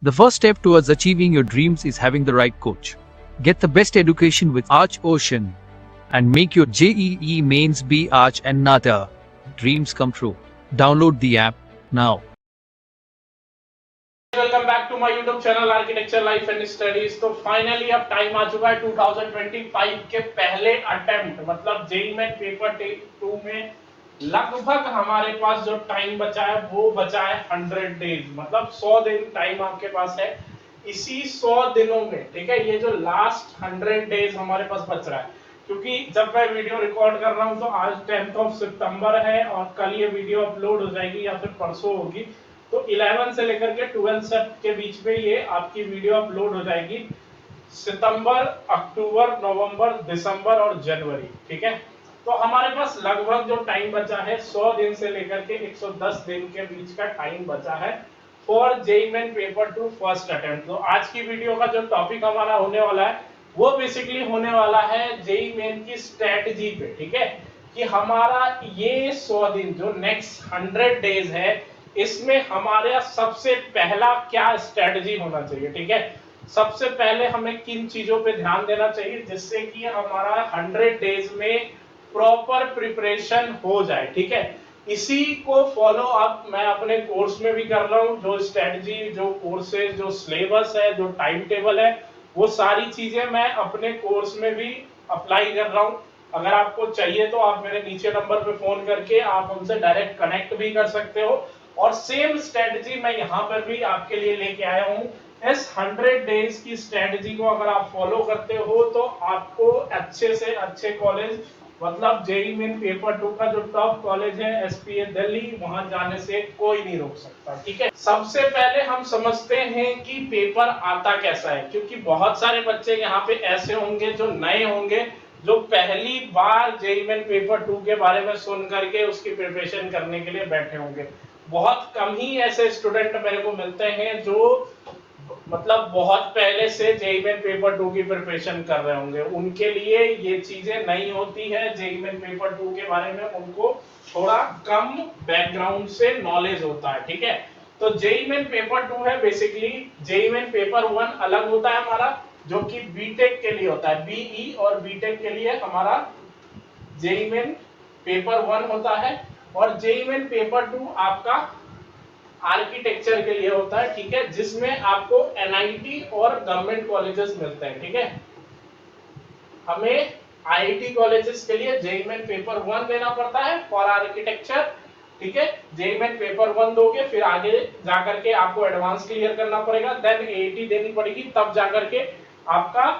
The first step towards achieving your dreams is having the right coach. Get the best education with Arch Ocean and make your JEE mains be Arch and Nata. Dreams come true. Download the app now. Welcome back to my YouTube channel architecture life and studies. तो finally अब time आ चुका है 2025 के पहले attempt मतलब JEE main paper 2 में लगभग हमारे पास जो टाइम बचा है वो बचा है 100 डेज, मतलब 100 दिन टाइम आपके पास है। इसी 100 दिनों में, ठीक है, ये जो लास्ट 100 डेज हमारे पास बच रहा है, क्योंकि जब मैं वीडियो रिकॉर्ड कर रहा हूँ तो आज 10 सितंबर है और कल ये वीडियो अपलोड हो जाएगी या फिर परसों होगी। तो 11 से लेकर के 12 के बीच में ये आपकी वीडियो अपलोड हो जाएगी। सितंबर, अक्टूबर, नवंबर, दिसंबर और जनवरी, ठीक है। तो हमारे पास लगभग जो टाइम बचा है 100 दिन से लेकर के 110 दिन के बीच का टाइम बचा है for JEE main paper 2 first attempt. तो आज की वीडियो का जो टॉपिक हमारा होने वाला है वो बेसिकली होने वाला है जेईई मेन की स्ट्रेटजी पे, ठीक है, कि हमारा ये 100 दिन जो नेक्स्ट 100 डेज है इसमें हमारे सबसे पहला क्या स्ट्रेटजी होना चाहिए, ठीक है। सबसे पहले हमें किन चीजों पे ध्यान देना चाहिए जिससे कि हमारा 100 डेज में प्रॉपर प्रिपरेशन हो जाए, ठीक है। इसी को फॉलो अप मैं अपने कोर्स में भी कर रहा हूँ। जो स्ट्रेटजी, जो कोर्सेज, जो सिलेबस है, जो टाइम टेबल है, वो सारी चीजें मैं अपने कोर्स में भी अप्लाई कर रहा हूँ। अगर आपको चाहिए तो आप मेरे नीचे नंबर पे फोन करके आप हमसे डायरेक्ट कनेक्ट भी कर सकते हो। और सेम स्ट्रेटजी मैं यहाँ पर भी आपके लिए लेके आया हूँ। इस 100 डेज की स्ट्रेटजी को अगर आप फॉलो करते हो तो आपको अच्छे से अच्छे कॉलेज, मतलब जेईई मेन पेपर 2 का जो टॉप कॉलेज है एसपीए दिल्ली, वहां जाने से कोई नहीं रोक सकता, ठीक है। सबसे पहले हम समझते हैं कि पेपर आता कैसा है, क्योंकि बहुत सारे बच्चे यहाँ पे ऐसे होंगे जो नए होंगे, जो पहली बार जेईई मेन पेपर 2 के बारे में सुन करके उसकी प्रिपरेशन करने के लिए बैठे होंगे। बहुत कम ही ऐसे स्टूडेंट मेरे को मिलते हैं जो मतलब बहुत पहले से जेईई मेन पेपर 2 की प्रिपरेशन कर रहे होंगे। उनके लिए ये चीजें नहीं होती है। जेईई मेन पेपर 2 के बारे में उनको थोड़ा कम बैकग्राउंड से नॉलेज होता है, ठीक है। तो जेईई मेन पेपर 2 है बेसिकली। जेईई मेन पेपर 1 अलग होता है हमारा, जो कि बीटेक के लिए होता है। बीई और बीटेक के लिए हमारा जेईई मेन पेपर 1 होता है और जेईई मेन पेपर 2 आपका आर्किटेक्चर के लिए होता है, ठीक है, जिसमें आपको एनआईटी और गवर्नमेंट कॉलेजेस मिलते हैं, ठीक है। हमें आईआईटी कॉलेजेस के लिए जेईई मेन पेपर 1 देना पड़ता है फॉर आर्किटेक्चर, ठीक है। जेईई मेन पेपर 1 दोगे फिर आगे जाकर के आपको एडवांस क्लियर करना पड़ेगा, देन एआईटी देनी पड़ेगी, तब जाकर के आपका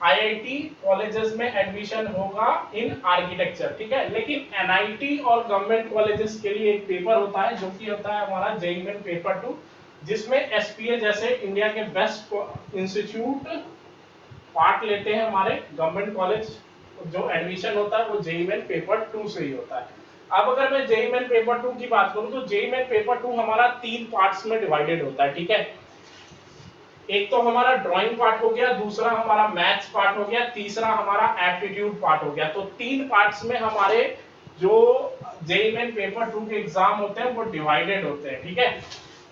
आईआईटी कॉलेजेस में एडमिशन होगा इन आर्किटेक्चर, ठीक है। लेकिन एनआईटी और गवर्नमेंट कॉलेजेस के लिए एक पेपर होता है जो कि होता है हमारा जेईई मेन पेपर 2, जिसमें एसपीए जैसे इंडिया के बेस्ट इंस्टीट्यूट पार्ट लेते हैं। हमारे गवर्नमेंट कॉलेज जो एडमिशन होता है वो जेईई मेन पेपर 2 से ही होता है। अब अगर मैं जेईई मेन पेपर 2 की बात करूं तो जेईई मेन पेपर 2 हमारा 3 पार्ट्स में डिवाइडेड होता है, ठीक है। एक तो हमारा ड्राइंग पार्ट हो गया, दूसरा हमारा मैथ्स पार्ट हो गया, तीसरा हमारा एप्टीट्यूड पार्ट हो गया। तो 3 पार्ट्स में हमारे जो जेईई मेन पेपर 2 के एग्जाम होते हैं वो डिवाइडेड होते हैं, ठीक है।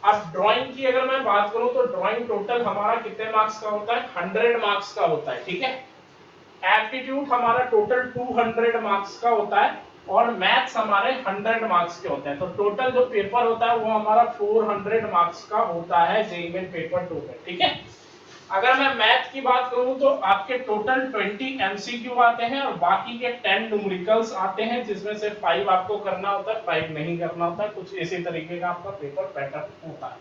अब ड्राइंग की अगर मैं बात करूं तो ड्राइंग टोटल हमारा कितने मार्क्स का होता है? 100 मार्क्स का होता है, ठीक है। एप्टीट्यूड हमारा टोटल 200 मार्क्स का होता है और मैथ्स हमारे 100 मार्क्स के होते हैं। तो टोटल जो पेपर होता है वो हमारा 400 मार्क्स का होता है जेईई मेन पेपर 2 में, ठीक है। अगर मैं मैथ की बात करूं तो आपके टोटल 20 एमसीक्यू आते हैं और बाकी के 10 न्यूमेरिकल्स आते हैं, जिसमें से 5 आपको करना होता है, 5 नहीं करना होता है। कुछ इसी तरीके का आपका पेपर पैटर्न होता है।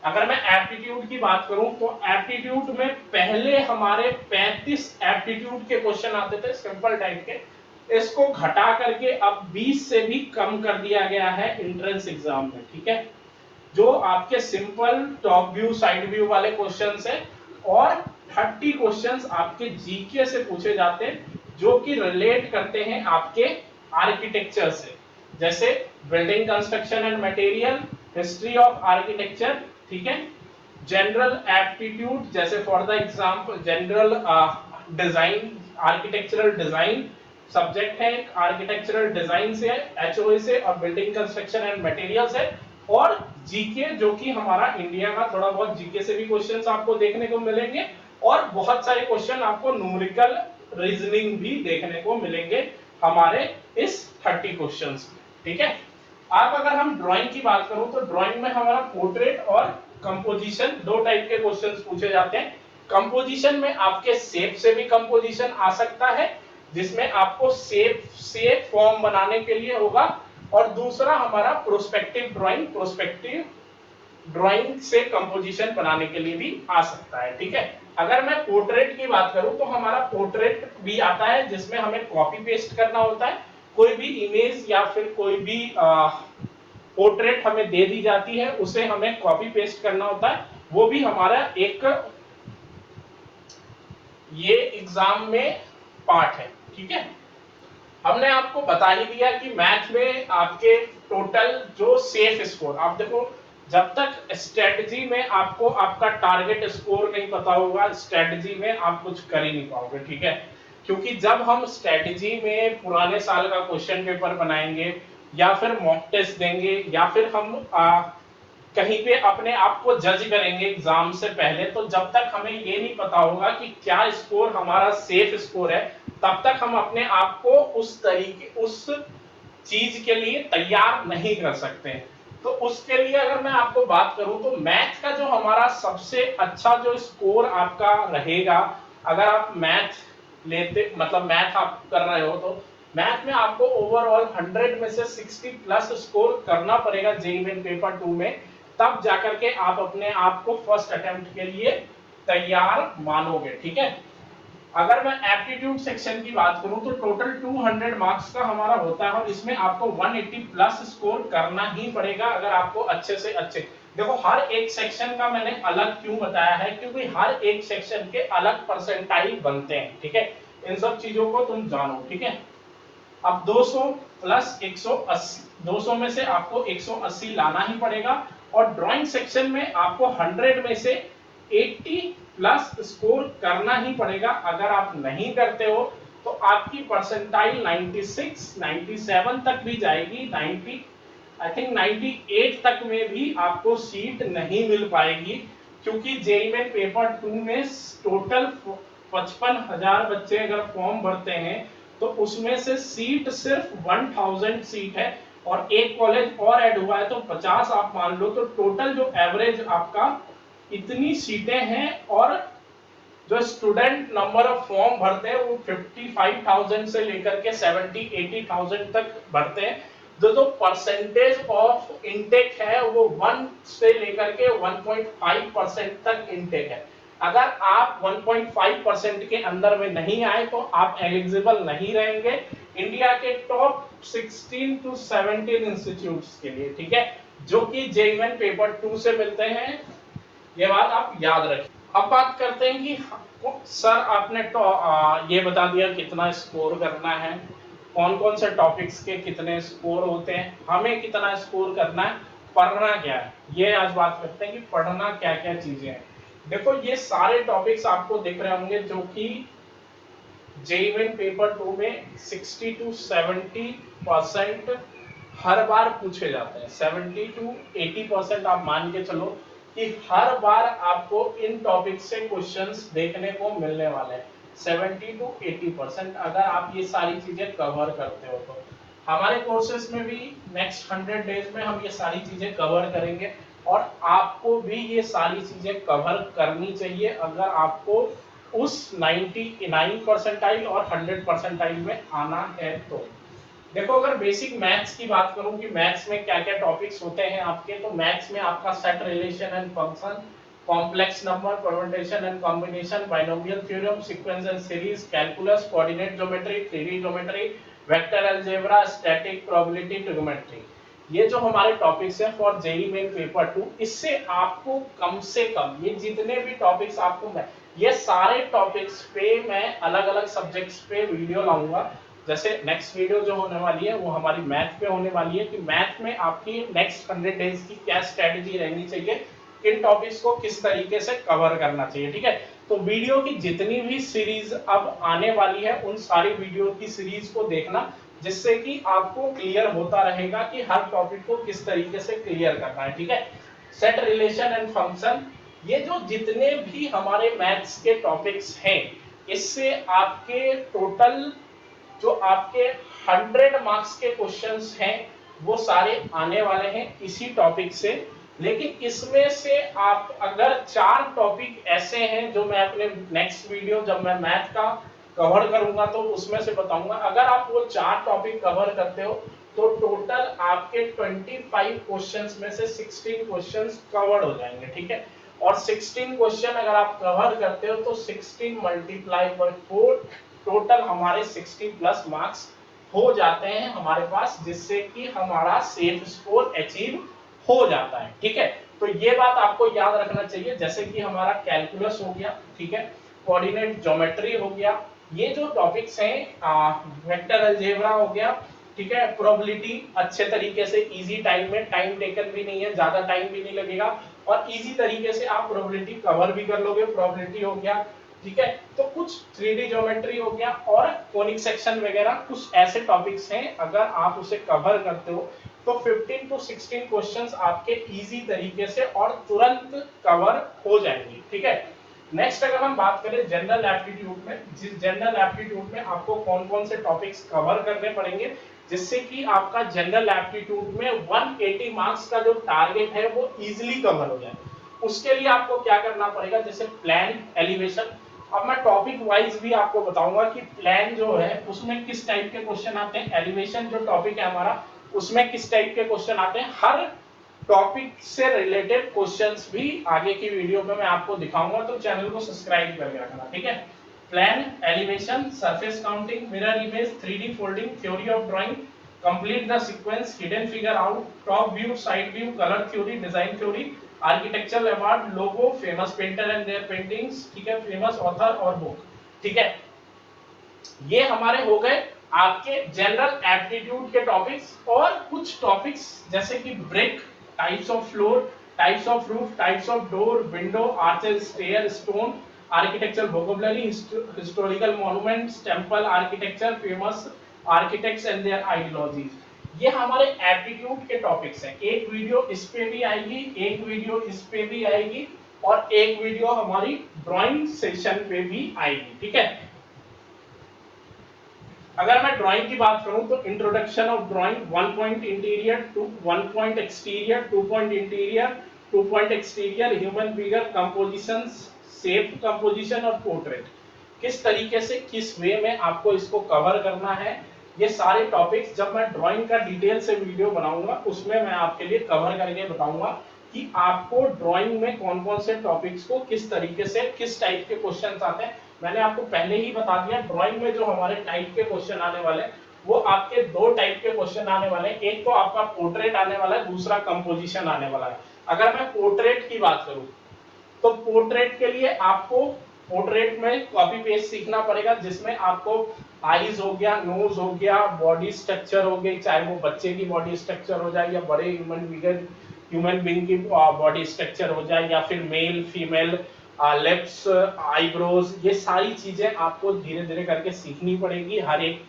अगर मैं एप्टीट्यूड की बात करूं तो एप्टीट्यूड में पहले हमारे 35 एप्टीट्यूड के क्वेश्चन आते थे सिंपल टाइप के, इसको घटा करके अब 20 से भी कम कर दिया गया है एंट्रेंस एग्जाम में, ठीक है। जो आपके simple top view side view वाले क्वेश्चंस हैं और 30 क्वेश्चंस आपके जीके से पूछे जाते हैं जो कि रिलेट करते हैं आपके आर्किटेक्चर से, जैसे building construction and material, history of architecture, ठीक है। जनरल एप्टीट्यूड जैसे for the example general design, architectural design subject है, आर्किटेक्चरल डिजाइन से, एचओए से और बिल्डिंग कंस्ट्रक्शन एंड मटेरियल से। और जीके, जो कि हमारा इंडिया का थोड़ा बहुत जीके से भी क्वेश्चंस आपको देखने को मिलेंगे और बहुत सारे क्वेश्चन आपको न्यूमेरिकल रीजनिंग भी देखने को मिलेंगे हमारे इस 30 क्वेश्चंस में, ठीक है। अब अगर हम ड्राइंग की बात करूं तो ड्राइंग में हमारा पोर्ट्रेट और कंपोजिशन दो टाइप के क्वेश्चंस पूछे जाते हैं। कंपोजिशन में आपके शेप से भी कंपोजिशन आ सकता है, जिसमें आपको शेप फॉर्म बनाने के लिए होगा, और दूसरा हमारा प्रोस्पेक्टिव ड्राइंग से कंपोजिशन बनाने के लिए भी आ सकता है, ठीक है। अगर मैं पोर्ट्रेट की बात करूं तो हमारा पोर्ट्रेट भी आता है, जिसमें हमें कॉपी पेस्ट करना होता है। कोई भी इमेज या फिर कोई भी पोर्ट्रेट हमें दे दी जाती है, उसे हमें कॉपी पेस्ट करना होता है। वो भी हमारा एक ये एग्जाम में पार्ट है, ठीक है। हमने आपको बता ही दिया कि मैथ में आपके टोटल जो सेफ स्कोर, आप देखो जब तक स्ट्रेटजी में आपको आपका टारगेट स्कोर नहीं पता होगा, स्ट्रेटजी में आप कुछ कर ही नहीं पाओगे, ठीक है। क्योंकि जब हम स्ट्रेटजी में पुराने साल का क्वेश्चन पेपर बनाएंगे या फिर मॉक टेस्ट देंगे या फिर हम कहीं पे अपने आप को जज करेंगे एग्जाम से पहले, तो जब तक हमें ये नहीं पता होगा कि क्या स्कोर हमारा सेफ स्कोर है, तब तक हम अपने आप को उस चीज के लिए तैयार नहीं कर सकते। तो उसके लिए अगर मैं आपको बात करूं तो मैथ का जो हमारा सबसे अच्छा जो स्कोर आपका रहेगा, अगर आप मैथ लेते मतलब मैथ आप कर रहे हो तो मैथ में आपको ओवरऑल 100 में से 60 प्लस स्कोर करना पड़ेगा जेईई मेन पेपर 2 में, तब जाकर के आप अपने आप को फर्स्ट अटेम्प्ट के लिए तैयार मानोगे, ठीक है। अगर मैं एप्टीट्यूड सेक्शन की बात करूं तो टोटल 200 मार्क्स का हमारा होता है, और इसमें आपको 180 प्लस स्कोर करना ही पड़ेगा अगर आपको अच्छे से अच्छे। देखो हर एक सेक्शन का मैंने अलग क्यों बताया है, क्योंकि हर एक सेक्शन के अलग परसेंटाइल बनते हैं, ठीक है। इन सब चीजों को तुम जानो, ठीक है। अब 200 प्लस 180, 200 में से आपको 180 लाना ही पड़ेगा, और ड्राइंग सेक्शन में आपको 100 में से 80 प्लस स्कोर करना ही पड़ेगा। अगर आप नहीं करते हो तो आपकी परसेंटाइल 96 97 तक भी जाएगी, 90 आई थिंक 98 तक में भी आपको सीट नहीं मिल पाएगी, क्योंकि जेईई मेन पेपर 2 में टोटल 55,000 बच्चे अगर फॉर्म भरते हैं तो उसमें से सीट सिर्फ 1000 सीट है, और एक कॉलेज और ऐड हुआ है तो 50 आप मान लो, तो टोटल जो एवरेज आपका इतनी सीटें हैं, और जो स्टूडेंट नंबर ऑफ फॉर्म भरते हैं वो 55,000 से लेकर के 70-80,000 तक भरते हैं। जो परसेंटेज ऑफ इनटेक है वो 1 से लेकर के 1.5% तक इनटेक है। अगर आप 1.5% के अंदर में नहीं आए तो आप एलिजिबल नहीं रहेंगे इंडिया के टॉप 16 to 17 इंस्टीट्यूट्स के लिए, ठीक है, जो कि जेईई मेन पेपर 2 से मिलते हैं। ये बात आप याद रखें। अब बात करते हैं कि सर आपने ये बता दिया कितना स्कोर करना है, कौन कौन से टॉपिक्स के कितने स्कोर होते हैं, हमें कितना स्कोर करना है, पढ़ना क्या है, ये आज बात करते हैं कि पढ़ना क्या क्या चीजें हैं। देखो ये सारे टॉपिक्स आपको दिख रहे होंगे जो कि जेईई मेन पेपर 2 में 60 to 70% हर बार पूछे जाते हैं। 70 to 80% आप मान के चलो कि हर बार आपको इन टॉपिक से क्वेश्चंस देखने को मिलने वाले हैं। 70 to 80% अगर आप ये सारी चीजें कवर करते हो तो हमारे कोर्सेज में भी नेक्स्ट 100 डेज में हम ये सारी चीजें कवर करेंगे, और आपको भी ये सारी चीजें कवर करनी चाहिए अगर आपको उस 99 परसेंटाइल और 100 परसेंटाइल में आना है तो। देखो अगर बेसिक मैथ्स की बात करूं कि मैथ्स में क्या क्या टॉपिक्स होते हैं आपके, तो मैथ्स में आपका set relation and function, complex number, permutation and combination, binomial theorem, sequence and series, calculus, coordinate geometry, 3D geometry, vector algebra, static, probability, trigonometry, ये जो हमारे टॉपिक्स हैं फॉर जेईई मेन पेपर 2, इससे आपको कम से कम ये जितने भी टॉपिक्स आपको मैं ये सारे टॉपिक्स पे मैं अलग अलग सब्जेक्ट्स पे वीडियो लाऊंगा। जैसे नेक्स्ट वीडियो जो होने वाली है वो हमारी मैथ पे होने वाली है कि मैथ में आपकी नेक्स्ट 100 डेज की क्या स्ट्रेटजी रहनी चाहिए, किन टॉपिक्स को किस तरीके से कवर करना चाहिए, ठीक है। तो वीडियो की जितनी भी सीरीज अब आने वाली है उन सारी वीडियो की सीरीज को देखना, जिससे कि आपको क्लियर होता रहेगा कि हर टॉपिक को किस तरीके से क्लियर करना है। ठीक है, सेट, रिलेशन एंड फंक्शन, ये जो जितने भी हमारे मैथ्स के टॉपिक्स हैं, इससे आपके टोटल जो आपके 100 मार्क्स के क्वेश्चंस हैं वो सारे आने वाले हैं इसी टॉपिक से। लेकिन इसमें से आप अगर 4 टॉपिक ऐसे हैं जो मैं अपने नेक्स्ट वीडियो जब मैं मैथ का कवर करूंगा तो उसमें से बताऊंगा, अगर आप वो 4 टॉपिक कवर करते हो तो टोटल आपके 25 क्वेश्चंस में से 16 क्वेश्चंस कवर हो जाएंगे। ठीक है, और 16 क्वेश्चन अगर आप कवर करते हो तो 16 मल्टीप्लाई बाय 4, टोटल हमारे 60 प्लस मार्क्स हो जाते हैं हमारे पास, जिससे कि हमारा सेफ स्कोर अचीव हो जाता है। ठीक है, तो ये बात आपको याद रखना चाहिए। जैसे कि हमारा कैलकुलस हो गया, ठीक है, कोऑर्डिनेट ज्योमेट्री हो गया, ये जो टॉपिक्स हैं, वेक्टर अलजेब्रा हो गया, ठीक है, प्रोबेबिलिटी अच्छे तरीके से इजी टाइम में, टाइम टेकन भी नहीं है, ज्यादा टाइम भी नहीं लगेगा और इजी तरीके से आप प्रोबेबिलिटी कवर भी कर लोगे। प्रोबेबिलिटी हो गया, ठीक है, तो कुछ 3D ज्योमेट्री हो गया और कोनिक सेक्शन वगैरह, कुछ ऐसे टॉपिक्स हैं अगर आप उसे कवर करते हो तो 15 to 16 क्वेश्चंस आपके इजी तरीके से और तुरंत कवर हो जाएंगे। ठीक है, नेक्स्ट अगर हम बात करें जनरल एप्टीट्यूड में, जिस जनरल एप्टीट्यूड में आपको कौन कौन से टॉपिक्स कवर करने पड़ेंगे जिससे कि आपका जनरल एप्टीट्यूड में 180 मार्क्स का जो टारगेट है वो इजीली कवर हो जाए, उसके लिए आपको क्या करना पड़ेगा, जैसे प्लान, एलिवेशन। अब मैं टॉपिक वाइज भी आपको बताऊंगा कि प्लान जो है उसमें किस टाइप के क्वेश्चन आते हैं, एलिवेशन जो टॉपिक है हमारा उसमें किस टाइप के क्वेश्चन आते हैं, हर टॉपिक से रिलेटेड क्वेश्चंस भी आगे की वीडियो में मैं आपको दिखाऊंगा, तो चैनल को सब्सक्राइब करके रखना। ठीक है, plan, elevation, surface counting, mirror image, 3D folding, theory of drawing, complete the sequence, hidden figure out, top view, side view, colour theory, design theory, architectural award, logo, famous painter and their paintings, ठीक है, famous author और book. ठीक है, ये हमारे हो गए आपके जनरल एप्टीट्यूड के टॉपिक्स। और कुछ टॉपिक्स जैसे कि brick, types of floor, types of roof, types of door, window, arches, stair, stone, architectural vocabulary, historical monuments, temple architecture, famous architects and their ideologies, ये हमारे एप्टीट्यूड के टॉपिक्स हैं। एक वीडियो इस पे भी आएगी, एक वीडियो इस पे भी आएगी और एक वीडियो हमारी ड्राइंग सेक्शन पे भी आएगी। ठीक है, अगर मैं ड्राइंग की बात करूं तो introduction of drawing, 1 point interior, 1 point exterior, 2 point interior, 2 point exterior, human figure, compositions, shape composition और पोर्ट्रेट, किस तरीके से किस वे में आपको इसको कवर करना है, ये सारे टॉपिक्स जब मैं ड्राइंग का डिटेल से वीडियो बनाऊंगा उसमें मैं आपके लिए कवर करके बताऊंगा कि आपको ड्राइंग में कौन कौन से टॉपिक्स को किस तरीके से किस टाइप के क्वेश्चंस आते हैं। मैंने आपको पहले ही बता दिया ड्राइंग में जो हमारे टाइप के क्वेश्चन आने वाले हैं वो आपके 2 टाइप के क्वेश्चन आने वाले हैं, एक तो आपका पोर्ट्रेट आने वाला है, दूसरा कंपोजिशन आने वाला है। अगर मैं पोर्ट्रेट की बात करूं तो पोर्ट्रेट के लिए आपको पोर्ट्रेट में कॉपी पेस्ट सीखना पड़ेगा, जिसमें आपको आईज हो गया, नोज हो गया, बॉडी स्ट्रक्चर हो गई, चाहे वो बच्चे की बॉडी स्ट्रक्चर हो जाए या बड़े ह्यूमन बीइंग की बॉडी स्ट्रक्चर हो जाए या फिर मेल फीमेल, लिप्स, आईब्रोज, ये सारी चीजें आपको धीरे धीरे करके सीखनी पड़ेगी। हर एक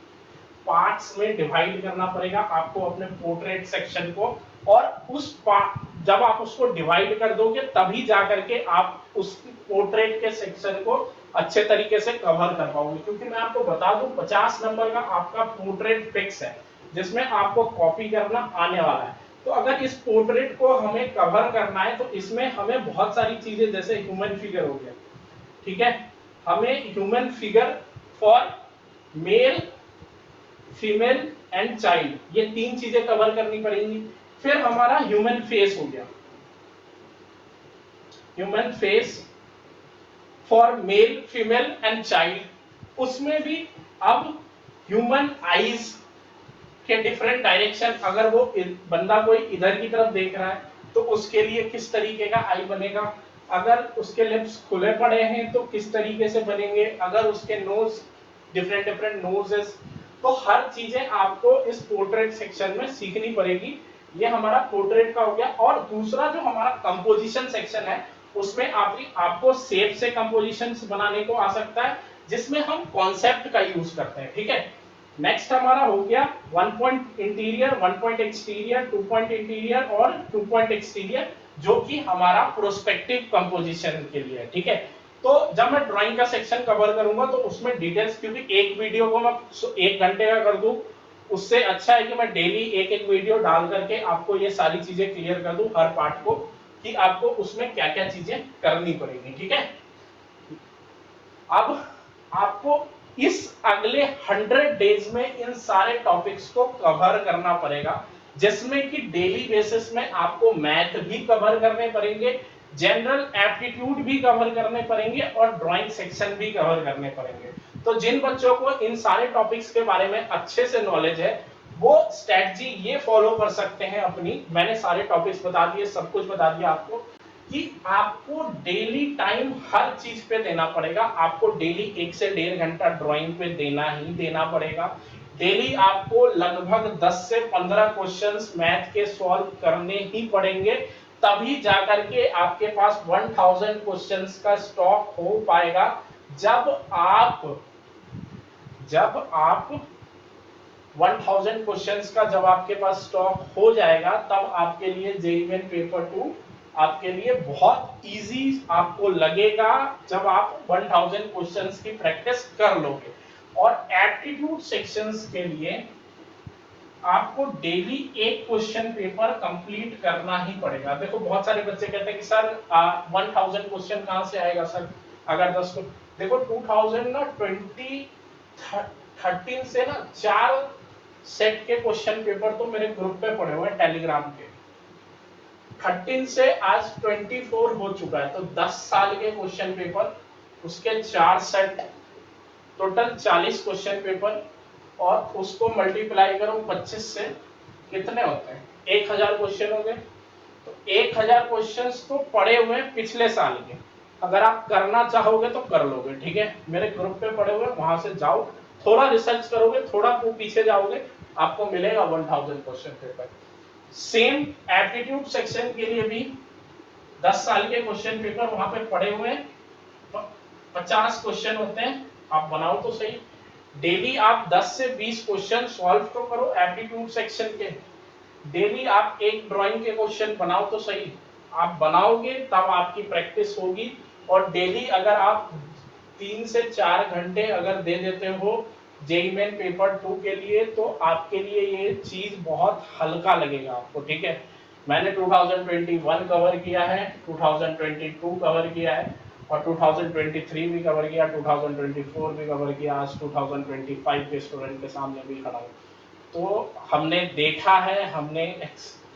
पार्ट्स में डिवाइड करना पड़ेगा आपको अपने पोर्ट्रेट सेक्शन को, और उस जब आप उसको डिवाइड कर दोगे तभी जा करके आप उस पोर्ट्रेट के सेक्शन को अच्छे तरीके से कवर कर पाओगे। क्योंकि मैं आपको बता दूं 50 नंबर का आपका पोर्ट्रेट फिक्स है जिसमें आपको कॉपी करना आने वाला है। तो अगर इस पोर्ट्रेट को हमें कवर करना है तो इसमें हमें बहुत सारी चीजें, जैसे ह्यूमन फिगर हो गया, ठीक है, हमें human figure for male, female and child, ये 3 चीजें कवर करनी पड़ेंगी। फिर हमारा ह्यूमन फेस हो गया, human face for male, female and child, उसमें भी अब ह्यूमन आईज के डिफरेंट डायरेक्शन, अगर वो बंदा कोई इधर की तरफ देख रहा है तो उसके लिए किस तरीके का आई बनेगा, अगर उसके लिप्स खुले पड़े हैं तो किस तरीके से बनेंगे, अगर उसके नोज डिफरेंट डिफरेंट नोजेस, तो हर चीजें आपको इस पोर्ट्रेट सेक्शन में सीखनी पड़ेगी। ये हमारा पोर्ट्रेट का हो गया। और दूसरा जो हमारा कंपोजिशन सेक्शन है उसमें आपको शेप से कंपोजिशंस बनाने को आ सकता है, जिसमें हम कॉन्सेप्ट का यूज करते हैं। ठीक है, नेक्स्ट हमारा हो गया 1 point interior, 1 point exterior, 2 point interior और 2 पॉइंट एक्सटीरियर, जो कि हमारा प्रोस्पेक्टिव कंपोजिशन के लिए है, ठीक है। तो जब मैं ड्राइंग का सेक्शन कवर करूंगा तो उसमें डिटेल्स, क्योंकि एक वीडियो को मैं 1 घंटे का कर दूं, उससे अच्छा है कि मैं डेली एक एक वीडियो डाल करके आपको ये सारी चीजें क्लियर कर दूं हर पार्ट को, कि आपको उसमें क्या क्या चीजें करनी पड़ेगी, ठीक है। अब आपको इस अगले 100 डेज में इन सारे टॉपिक्स को कवर करना पड़ेगा, जिसमें कि डेली बेसिस में आपको मैथ भी कवर करने पड़ेंगे, जनरल एप्टीट्यूड भी कवर करने पड़ेंगे और ड्राइंग सेक्शन भी कवर करने पड़ेंगे। तो जिन बच्चों को इन सारे टॉपिक्स के बारे में अच्छे से नॉलेज है, वो स्ट्रेटजी ये फॉलो कर सकते हैं अपनी। मैंने सारे टॉपिक्स बता दिए, सब कुछ बता दिया आपको, कि आपको डेली टाइम हर चीज पे देना पड़ेगा। आपको डेली 1 से 1.5 घंटा ड्राइंग पे देना ही देना पड़ेगा। डेली आपको लगभग 10 से 15 क्वेश्चंस मैथ के सॉल्व करने ही पड़ेंगे, तभी जाकर के आपके पास 1000 क्वेश्चंस का स्टॉक हो पाएगा। जब आप 1000 क्वेश्चंस का जब आपके पास स्टॉक हो जाएगा, तब आपके लिए जेईई मेन पेपर 2 आपके लिए बहुत इजी आपको लगेगा, जब आप 1000 क्वेश्चंस की प्रैक्टिस कर लोगे। और एप्टीट्यूड सेक्शंस के लिए आपको डेली एक क्वेश्चन पेपर कंप्लीट करना ही पड़ेगा। देखो बहुत सारे बच्चे कहते हैं कि सर 1000 क्वेश्चन कहां से आएगा सर, अगर 10 को देखो 2013 से ना 4 सेट के क्वेश्चन पेपर तो मेरे ग्रुप पे पड़े हुए हैं टेलीग्राम के। 13 से आज 24 हो चुका है, तो 10 साल के क्वेश्चन पेपर, उसके 4 सेट, टोटल 40 क्वेश्चन पेपर, और उसको मल्टीप्लाई करो 25 से, कितने होते हैं 1000 क्वेश्चन हो गए। तो 1000 क्वेश्चंस तो पड़े हुए हैं पिछले साल के, अगर आप करना चाहोगे तो कर लोगे, ठीक है। मेरे ग्रुप पे पड़े हुए, वहां से जाओ, थोड़ा रिसर्च करोगे, थोड़ा पीछे जाओगे, आपको मिलेगा 1000 question paper. Same aptitude section के लिए भी 10 साल के क्वेश्चन पेपर वहां पे पड़े हुए हैं, 50 क्वेश्चन होते हैं, आप बनाओ तो सही। डेली आप 10 से 20 क्वेश्चन सॉल्व तो करो एप्टीट्यूड सेक्शन के, डेली आप एक ड्राइंग के क्वेश्चन बनाओ तो सही। आप बनाओगे तब आपकी प्रैक्टिस होगी, और डेली अगर आप 3 से 4 घंटे अगर दे देते हो जेईई मेन पेपर 2 के लिए, तो आपके लिए ये चीज बहुत हल्का लगेगा आपको, ठीक है। मैंने 2021 कवर किया है, 2022 कवर किया है, और 2023 भी कवर किया, 2024 भी कवर किया, आज 2025 के स्टूडेंट के सामने भी खड़ा हूँ। तो हमने देखा है, हमने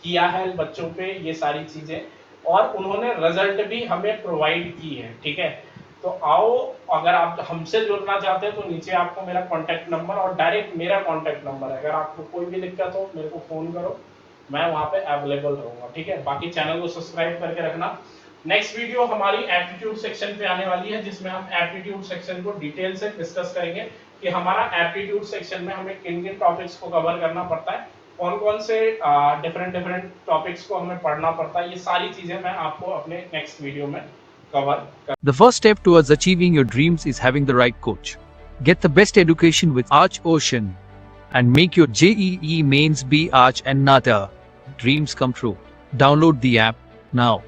किया है बच्चों पे ये सारी चीजें, और उन्होंने रिजल्ट भी हमें प्रोवाइड की है, ठीक है। तो आओ, अगर आप हमसे जुड़ना चाहते हैं तो नीचे आपको मेरा कॉन्टैक्ट नंबर और डायरेक्ट मेरा कॉन्टैक्ट नंबर है, अगर आपको कोई भी दिक्कत हो मेरे को फोन करो, मैं वहां पे अवेलेबल रहूंगा, ठीक है। बाकी चैनल को सब्सक्राइब करके रखना। नेक्स्ट वीडियो हमारी एप्टीट्यूड सेक्शन पे आने वाली है, जिसमें हम एप्टीट्यूड सेक्शन को डिटेल से डिस्कस करेंगे कि हमारा एप्टीट्यूड सेक्शन में हमें किन किन टॉपिक्स को कवर करना पड़ता है, कौन कौन से डिफरेंट टॉपिक्स को हमें पढ़ना पड़ता है। ये सारी चीजें मैं आपको अपने नेक्स्ट वीडियो में कवर कर। The first step towards achieving your dreams is having the right coach. Get the best education with Arch Ocean and make your JEE mains be Arch and Nata. Dreams come true. Download the app now.